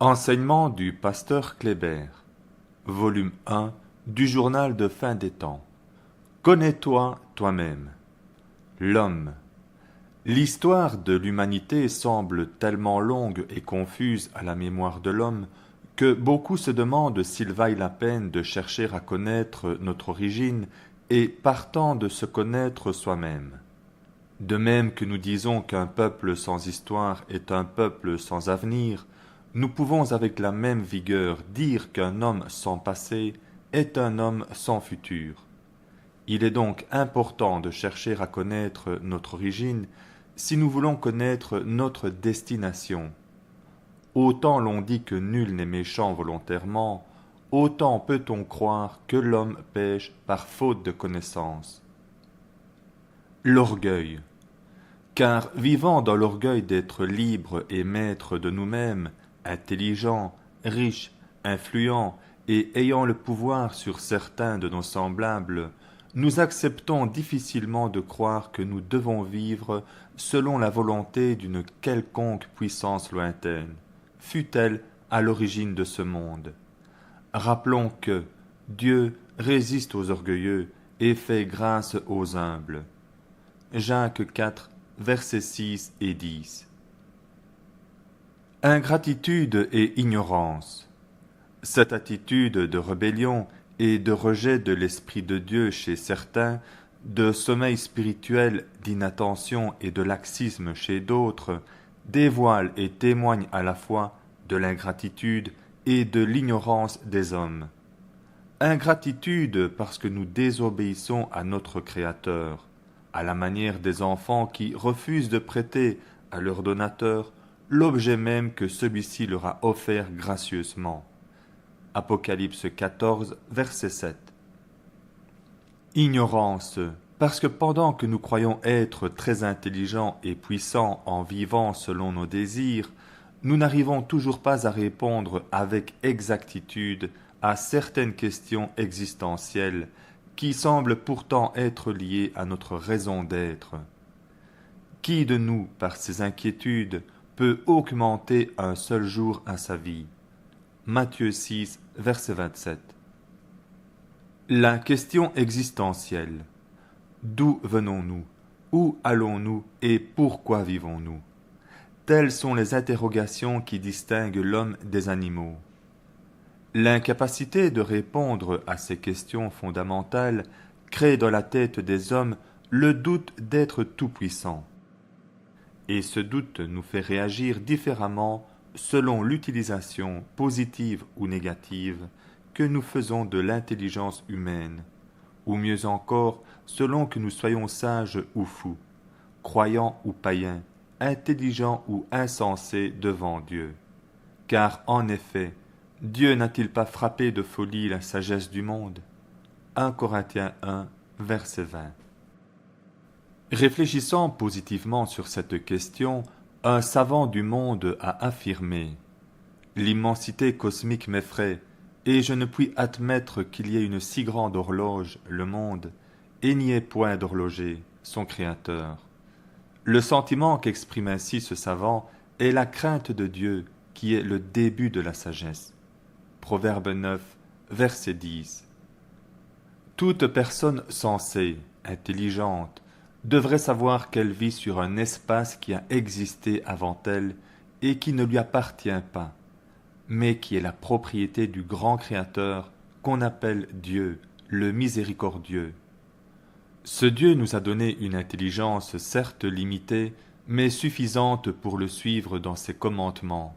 Enseignement du pasteur Kléber, volume 1 du journal de fin des temps. Connais-toi toi-même. L'homme. L'histoire de l'humanité semble tellement longue et confuse à la mémoire de l'homme que beaucoup se demandent s'il vaille la peine de chercher à connaître notre origine et partant de se connaître soi-même. De même que nous disons qu'un peuple sans histoire est un peuple sans avenir, nous pouvons avec la même vigueur dire qu'un homme sans passé est un homme sans futur. Il est donc important de chercher à connaître notre origine si nous voulons connaître notre destination. Autant l'on dit que nul n'est méchant volontairement, autant peut-on croire que l'homme pêche par faute de connaissance. L'orgueil. Car vivant dans l'orgueil d'être libre et maître de nous-mêmes, intelligents, riches, influents et ayant le pouvoir sur certains de nos semblables, nous acceptons difficilement de croire que nous devons vivre selon la volonté d'une quelconque puissance lointaine, fût-elle à l'origine de ce monde. Rappelons que Dieu résiste aux orgueilleux et fait grâce aux humbles. Jacques 4, versets 6 et 10. Ingratitude et ignorance. Cette attitude de rébellion et de rejet de l'Esprit de Dieu chez certains, de sommeil spirituel, d'inattention et de laxisme chez d'autres, dévoile et témoigne à la fois de l'ingratitude et de l'ignorance des hommes. Ingratitude parce que nous désobéissons à notre Créateur, à la manière des enfants qui refusent de prêter à leur donateur l'objet même que celui-ci leur a offert gracieusement. Apocalypse 14, verset 7. Ignorance, parce que pendant que nous croyons être très intelligents et puissants en vivant selon nos désirs, nous n'arrivons toujours pas à répondre avec exactitude à certaines questions existentielles qui semblent pourtant être liées à notre raison d'être. Qui de nous, par ces inquiétudes, peut augmenter un seul jour à sa vie? Matthieu 6, verset 27. La question existentielle. D'où venons-nous? Où allons-nous et pourquoi vivons-nous? Telles sont les interrogations qui distinguent l'homme des animaux. L'incapacité de répondre à ces questions fondamentales crée dans la tête des hommes le doute d'être tout-puissant. Et ce doute nous fait réagir différemment selon l'utilisation positive ou négative que nous faisons de l'intelligence humaine, ou mieux encore, selon que nous soyons sages ou fous, croyants ou païens, intelligents ou insensés devant Dieu. Car en effet, Dieu n'a-t-il pas frappé de folie la sagesse du monde? 1 Corinthiens 1, verset 20. Réfléchissant positivement sur cette question, un savant du monde a affirmé « L'immensité cosmique m'effraie, et je ne puis admettre qu'il y ait une si grande horloge, le monde, et n'y ait point d'horloger, son créateur. » Le sentiment qu'exprime ainsi ce savant est la crainte de Dieu, qui est le début de la sagesse. Proverbe 9, verset 10. Toute personne sensée, intelligente, devrait savoir qu'elle vit sur un espace qui a existé avant elle et qui ne lui appartient pas, mais qui est la propriété du grand Créateur qu'on appelle Dieu, le miséricordieux. Ce Dieu nous a donné une intelligence certes limitée, mais suffisante pour le suivre dans ses commandements.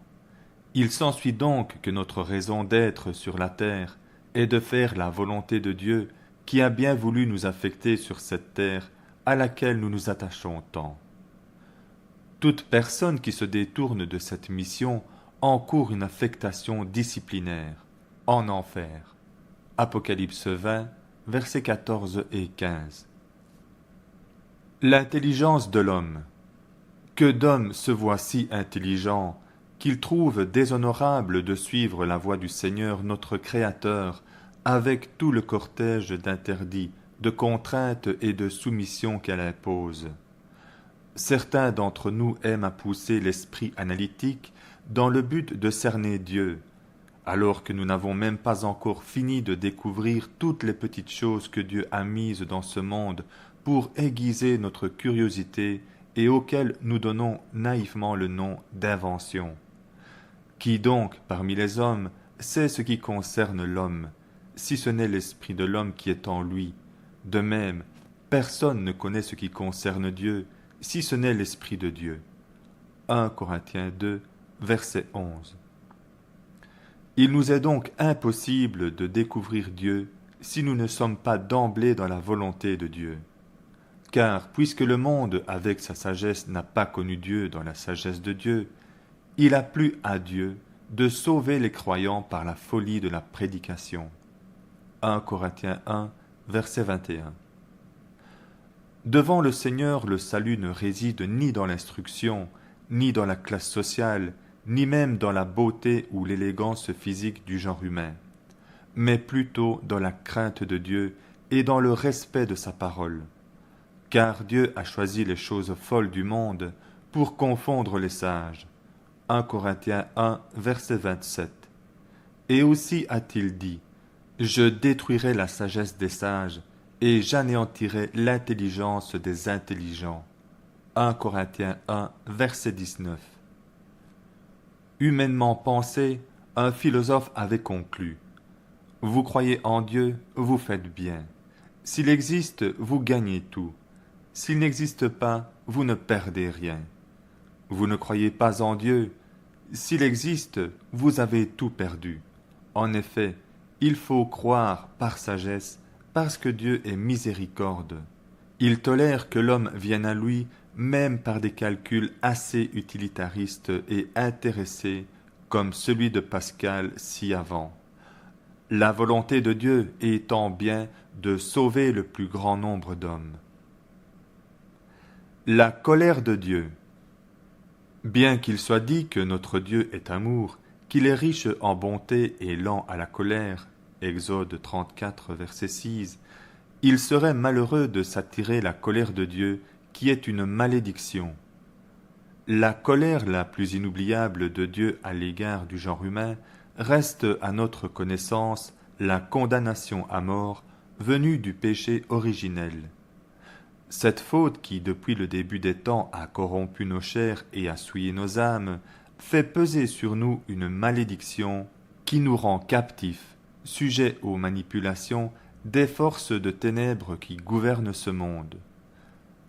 Il s'ensuit donc que notre raison d'être sur la terre est de faire la volonté de Dieu qui a bien voulu nous affecter sur cette terre à laquelle nous nous attachons tant. Toute personne qui se détourne de cette mission encourt une affectation disciplinaire, en enfer. Apocalypse 20, versets 14 et 15. L'intelligence de l'homme. Que d'hommes se voient si intelligents qu'il trouve déshonorable de suivre la voie du Seigneur notre Créateur avec tout le cortège d'interdits, de contraintes et de soumissions qu'elle impose. Certains d'entre nous aiment à pousser l'esprit analytique dans le but de cerner Dieu, alors que nous n'avons même pas encore fini de découvrir toutes les petites choses que Dieu a mises dans ce monde pour aiguiser notre curiosité et auxquelles nous donnons naïvement le nom d'invention. Qui donc, parmi les hommes, sait ce qui concerne l'homme, si ce n'est l'esprit de l'homme qui est en lui? De même, personne ne connaît ce qui concerne Dieu, si ce n'est l'esprit de Dieu. 1 Corinthiens 2, verset 11. Il nous est donc impossible de découvrir Dieu si nous ne sommes pas d'emblée dans la volonté de Dieu. Car puisque le monde avec sa sagesse n'a pas connu Dieu dans la sagesse de Dieu, il a plu à Dieu de sauver les croyants par la folie de la prédication. 1 Corinthiens 1, verset 21. Devant le Seigneur, le salut ne réside ni dans l'instruction, ni dans la classe sociale, ni même dans la beauté ou l'élégance physique du genre humain, mais plutôt dans la crainte de Dieu et dans le respect de sa parole. Car Dieu a choisi les choses folles du monde pour confondre les sages. 1 Corinthiens 1, verset 27. Et aussi a-t-il dit, « Je détruirai la sagesse des sages, et j'anéantirai l'intelligence des intelligents. » 1 Corinthiens 1, verset 19. Humainement pensé, un philosophe avait conclu « Vous croyez en Dieu, vous faites bien. S'il existe, vous gagnez tout. S'il n'existe pas, vous ne perdez rien. Vous ne croyez pas en Dieu. S'il existe, vous avez tout perdu. En effet, il faut croire par sagesse, parce que Dieu est miséricorde. Il tolère que l'homme vienne à lui même par des calculs assez utilitaristes et intéressés, comme celui de Pascal ci-avant. La volonté de Dieu étant bien de sauver le plus grand nombre d'hommes. La colère de Dieu. Bien qu'il soit dit que notre Dieu est amour, qu'il est riche en bonté et lent à la colère, Exode 34, verset 6, il serait malheureux de s'attirer la colère de Dieu, qui est une malédiction. La colère la plus inoubliable de Dieu à l'égard du genre humain reste à notre connaissance la condamnation à mort venue du péché originel. Cette faute qui, depuis le début des temps, a corrompu nos chairs et a souillé nos âmes, fait peser sur nous une malédiction qui nous rend captifs, sujets aux manipulations des forces de ténèbres qui gouvernent ce monde.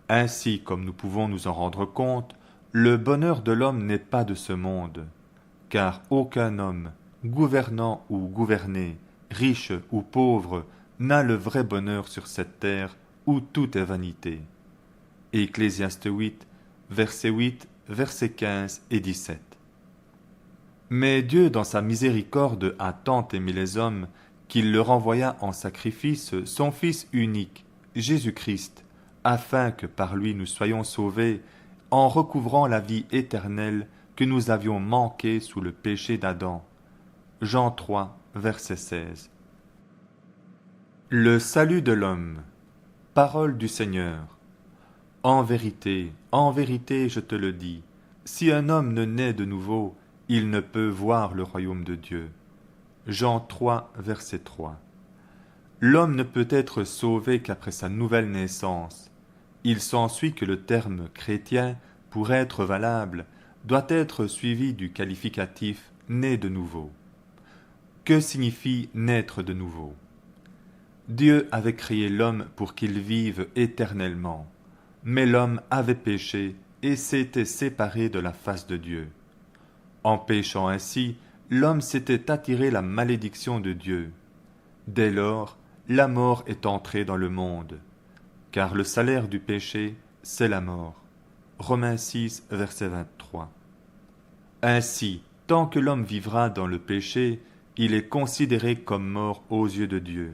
Ainsi, comme nous pouvons nous en rendre compte, le bonheur de l'homme n'est pas de ce monde, car aucun homme, gouvernant ou gouverné, riche ou pauvre, n'a le vrai bonheur sur cette terre où tout est vanité. Ecclésiaste 8, versets 8, versets 15 et 17. Mais Dieu, dans sa miséricorde, a tant aimé les hommes qu'il leur envoya en sacrifice son Fils unique, Jésus-Christ, afin que par lui nous soyons sauvés en recouvrant la vie éternelle que nous avions manquée sous le péché d'Adam. Jean 3, verset 16. Le salut de l'homme. Parole du Seigneur. En vérité, je te le dis, si un homme ne naît de nouveau, il ne peut voir le royaume de Dieu. Jean 3, verset 3. L'homme ne peut être sauvé qu'après sa nouvelle naissance. Il s'ensuit que le terme chrétien, pour être valable, doit être suivi du qualificatif « né de nouveau ». Que signifie naître de nouveau? Dieu avait créé l'homme pour qu'il vive éternellement, mais l'homme avait péché et s'était séparé de la face de Dieu. En péchant ainsi, l'homme s'était attiré la malédiction de Dieu. Dès lors, la mort est entrée dans le monde, car le salaire du péché, c'est la mort. Romains 6, verset 23. Ainsi, tant que l'homme vivra dans le péché, il est considéré comme mort aux yeux de Dieu.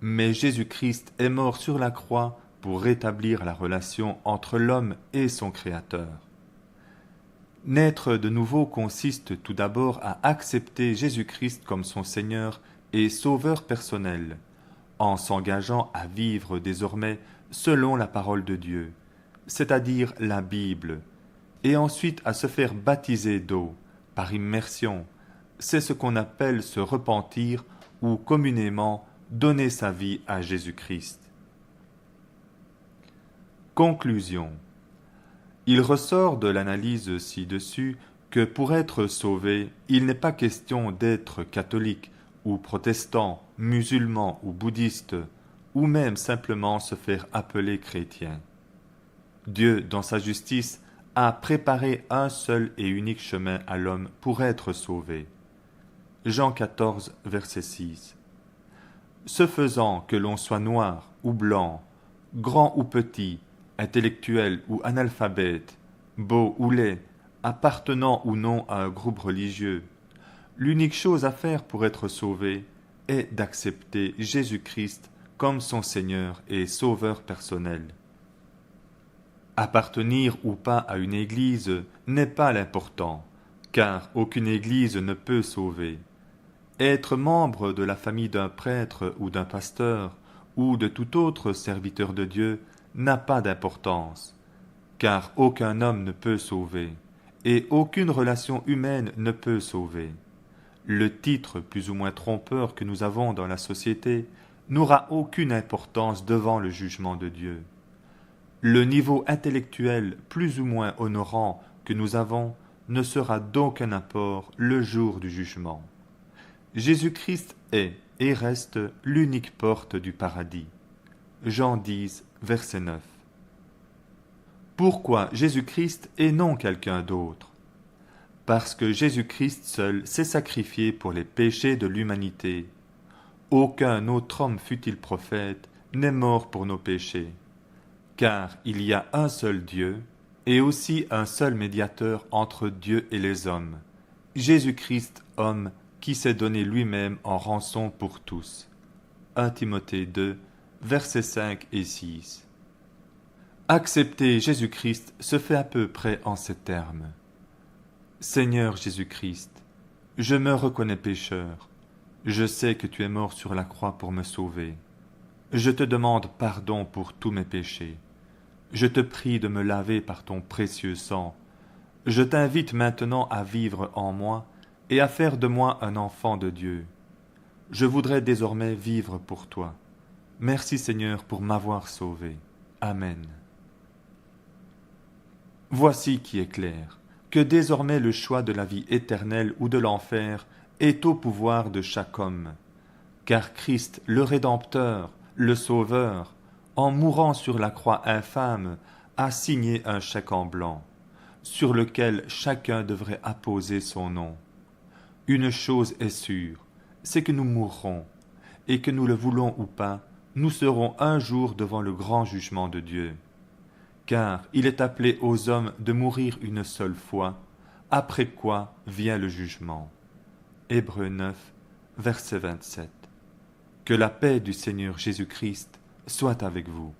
Mais Jésus-Christ est mort sur la croix pour rétablir la relation entre l'homme et son Créateur. Naître de nouveau consiste tout d'abord à accepter Jésus-Christ comme son Seigneur et Sauveur personnel, en s'engageant à vivre désormais selon la parole de Dieu, c'est-à-dire la Bible, et ensuite à se faire baptiser d'eau, par immersion. C'est ce qu'on appelle se repentir ou communément donner sa vie à Jésus-Christ. Conclusion. Il ressort de l'analyse ci-dessus que pour être sauvé, il n'est pas question d'être catholique ou protestant, musulman ou bouddhiste, ou même simplement se faire appeler chrétien. Dieu, dans sa justice, a préparé un seul et unique chemin à l'homme pour être sauvé. Jean 14, verset 6. Ce faisant, que l'on soit noir ou blanc, grand ou petit, intellectuel ou analphabète, beau ou laid, appartenant ou non à un groupe religieux, l'unique chose à faire pour être sauvé est d'accepter Jésus-Christ comme son Seigneur et Sauveur personnel. Appartenir ou pas à une église n'est pas l'important, car aucune église ne peut sauver. Être membre de la famille d'un prêtre ou d'un pasteur, ou de tout autre serviteur de Dieu, n'a pas d'importance, car aucun homme ne peut sauver, et aucune relation humaine ne peut sauver. Le titre plus ou moins trompeur que nous avons dans la société n'aura aucune importance devant le jugement de Dieu. Le niveau intellectuel plus ou moins honorant que nous avons ne sera d'aucun apport le jour du jugement. Jésus-Christ est et reste l'unique porte du paradis. Jean 10, verset 9. Pourquoi Jésus-Christ et non quelqu'un d'autre? Parce que Jésus-Christ seul s'est sacrifié pour les péchés de l'humanité. Aucun autre homme, fût-il prophète, n'est mort pour nos péchés. Car il y a un seul Dieu, et aussi un seul médiateur entre Dieu et les hommes, Jésus-Christ, homme, qui s'est donné lui-même en rançon pour tous. 1 Timothée 2, versets 5 et 6. Accepter Jésus-Christ se fait à peu près en ces termes. Seigneur Jésus-Christ, je me reconnais pécheur. Je sais que tu es mort sur la croix pour me sauver. Je te demande pardon pour tous mes péchés. Je te prie de me laver par ton précieux sang. Je t'invite maintenant à vivre en moi et à faire de moi un enfant de Dieu. Je voudrais désormais vivre pour toi. Merci Seigneur pour m'avoir sauvé. Amen. Voici qui est clair, que désormais le choix de la vie éternelle ou de l'enfer est au pouvoir de chaque homme. Car Christ, le Rédempteur, le Sauveur, en mourant sur la croix infâme, a signé un chèque en blanc, sur lequel chacun devrait apposer son nom. Une chose est sûre, c'est que nous mourrons, et que nous le voulons ou pas, nous serons un jour devant le grand jugement de Dieu. Car il est appelé aux hommes de mourir une seule fois, après quoi vient le jugement. Hébreux 9, verset 27. Que la paix du Seigneur Jésus-Christ soit avec vous.